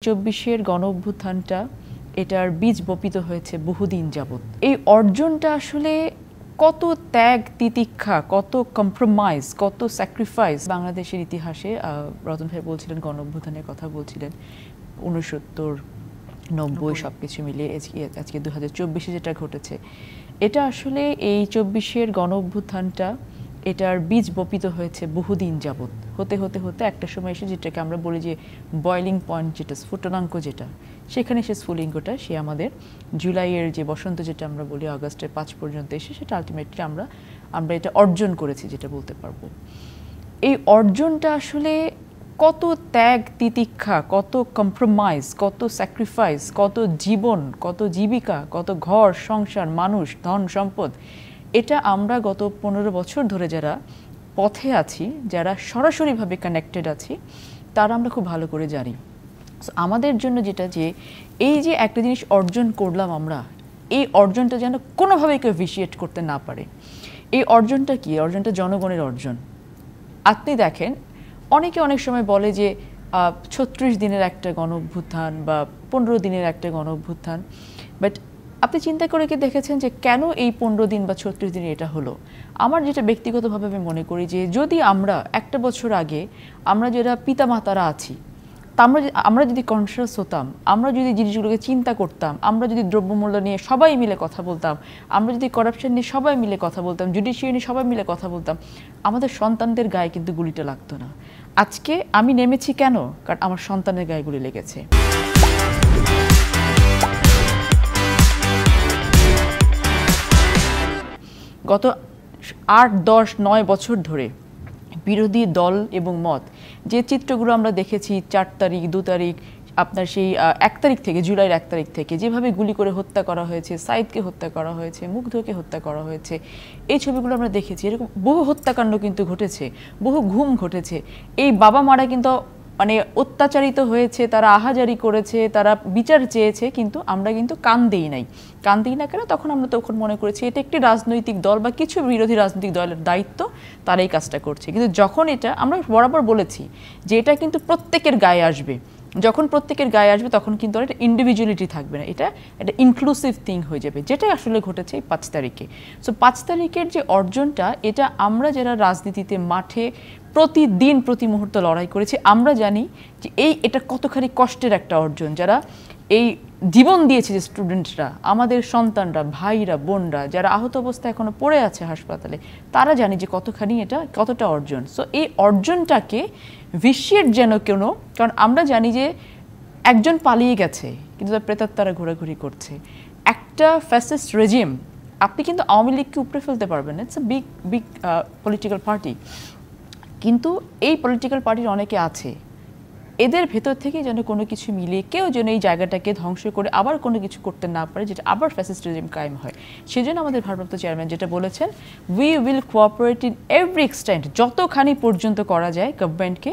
2024-এর গণঅভ্যুত্থানটা এটার বীজ বপিত হয়েছে বহুদিন যাবত। এই অর্জনটা আসলে কত ত্যাগ তিতিক্ষা, কত কম্প্রোমাইজ, কত স্যাক্রিফাইস বাংলাদেশের ইতিহাসে। রতন ভাই বলছিলেন গণঅভ্যুত্থানের কথা বলছিলেন, 69-90 সবকিছু মিলিয়ে আজকে 2024-এ যেটা ঘটেছে, এটা আসলে এই 24-এর গণঅভ্যুত্থানটা এটার বীজ বপিত হয়েছে বহুদিন যাবত। হতে হতে হতে একটা সময় এসে যেটাকে আমরা বলি যে বয়লিং পয়েন্ট, যেটা স্ফুটনাঙ্ক, যেটা সেখানে সে স্ফুলিঙ্গটা সে আমাদের জুলাইয়ের যে বসন্ত যেটা আমরা বলি আগস্টের 5 পর্যন্ত এসে সেটা আলটিমেটলি আমরা এটা অর্জন করেছি যেটা বলতে পারবো। এই অর্জনটা আসলে কত ত্যাগ তিতিক্ষা, কত কম্প্রোমাইজ, কত স্যাক্রিফাইস, কত জীবন, কত জীবিকা, কত ঘর সংসার, মানুষ, ধন সম্পদ, এটা আমরা গত 15 বছর ধরে যারা পথে আছি, যারা সরাসরিভাবে কানেক্টেড আছি, তারা আমরা খুব ভালো করে জানি। আমাদের জন্য যেটা যে এই যে একটা জিনিস অর্জন করলাম আমরা, এই অর্জনটা যেন কোনোভাবেই কেউ ভিশিয়েট করতে না পারে। এই অর্জনটা কি? অর্জনটা জনগণের অর্জন। আপনি দেখেন অনেকে অনেক সময় বলে যে 36 দিনের একটা গণঅভ্যুত্থান বা 15 দিনের একটা গণঅভ্যুত্থান, বাট আপনি চিন্তা করে কি দেখেছেন যে কেন এই 15 দিন বা 36 দিনে এটা হলো? আমার যেটা ব্যক্তিগতভাবে আমি মনে করি যে যদি আমরা একটা বছর আগে আমরা যারা পিতামাতারা আছি, তা আমরা যদি কনসিয়াস হতাম, আমরা যদি জিনিসগুলোকে চিন্তা করতাম, আমরা যদি দ্রব্যমূল্য নিয়ে সবাই মিলে কথা বলতাম, আমরা যদি করাপশন নিয়ে সবাই মিলে কথা বলতাম, জুডিশিয়ারি নিয়ে সবাই মিলে কথা বলতাম, আমাদের সন্তানদের গায়ে কিন্তু গুলিটা লাগতো না। আজকে আমি নেমেছি কেন? কারণ আমার সন্তানের গায়ে গুলি লেগেছে। গত 8, 10, 9 বছর ধরে বিরোধী দল এবং মত যে চিত্রগুলো আমরা দেখেছি 4 তারিখ, 2 তারিখ, আপনার সেই 1 তারিখ থেকে, জুলাইয়ের 1 তারিখ থেকে যেভাবে গুলি করে হত্যা করা হয়েছে, সাইদকে হত্যা করা হয়েছে, মুগ্ধকে হত্যা করা হয়েছে, এই ছবিগুলো আমরা দেখেছি। এরকম বহু হত্যাকাণ্ড কিন্তু ঘটেছে, বহু ঘুম ঘটেছে। এই বাবা মারা কিন্তু মানে অত্যাচারিত হয়েছে, তারা আহাজারি করেছে, তারা বিচার চেয়েছে, কিন্তু আমরা কিন্তু কান দিই নাই। কান দিই না কেন? তখন আমরা মনে করেছি এটা একটি রাজনৈতিক দল বা কিছু বিরোধী রাজনৈতিক দলের দায়িত্ব, তারা এই কাজটা করছে। কিন্তু যখন এটা আমরা বরাবর বলেছি যে এটা কিন্তু প্রত্যেকের গায়ে আসবে, যখন প্রত্যেকের গায়ে আসবে তখন কিন্তু আর এটা ইন্ডিভিজুয়ালিটি থাকবে না, এটা একটা ইনক্লুসিভ থিং হয়ে যাবে, যেটাই আসলে ঘটেছে এই 5 তারিখে। সো 5 তারিখের যে অর্জনটা, এটা আমরা যারা রাজনীতিতে মাঠে প্রতিদিন প্রতি মুহূর্ত লড়াই করেছি, আমরা জানি যে এটা কতখানি কষ্টের একটা অর্জন। যারা এই জীবন দিয়েছে, যে স্টুডেন্টরা, আমাদের সন্তানরা, ভাইরা, বোনরা যারা আহত অবস্থায় এখনো পড়ে আছে হাসপাতালে, তারা জানি যে কতখানি এটা কতটা অর্জন। সো এই অর্জনটাকে ভিশিয়েট যেন কেন, কারণ আমরা জানি যে একজন পালিয়ে গেছে কিন্তু তার প্রেতাত্মারা ঘোরাঘুরি করছে। একটা ফ্যাসিস্ট রেজিম, আপনি কিন্তু আওয়ামী লীগকে উপরে ফেলতে পারবেন না, it's a big political party, কিন্তু এই পলিটিক্যাল পার্টির অনেকে আছে, এদের ভেতর থেকে যেন কোনো কিছু মিলিয়ে কেউ যেন এই জায়গাটাকে ধ্বংস করে আবার কোনো কিছু করতে না পারে, যেটা আবার ফ্যাসিস্ট রেজিম কায়েম হয়। সেজন্য আমাদের ভারপ্রাপ্ত চেয়ারম্যান যেটা বলেছেন, we will cooperate in every extent, যতখানি পর্যন্ত করা যায় গভর্নমেন্টকে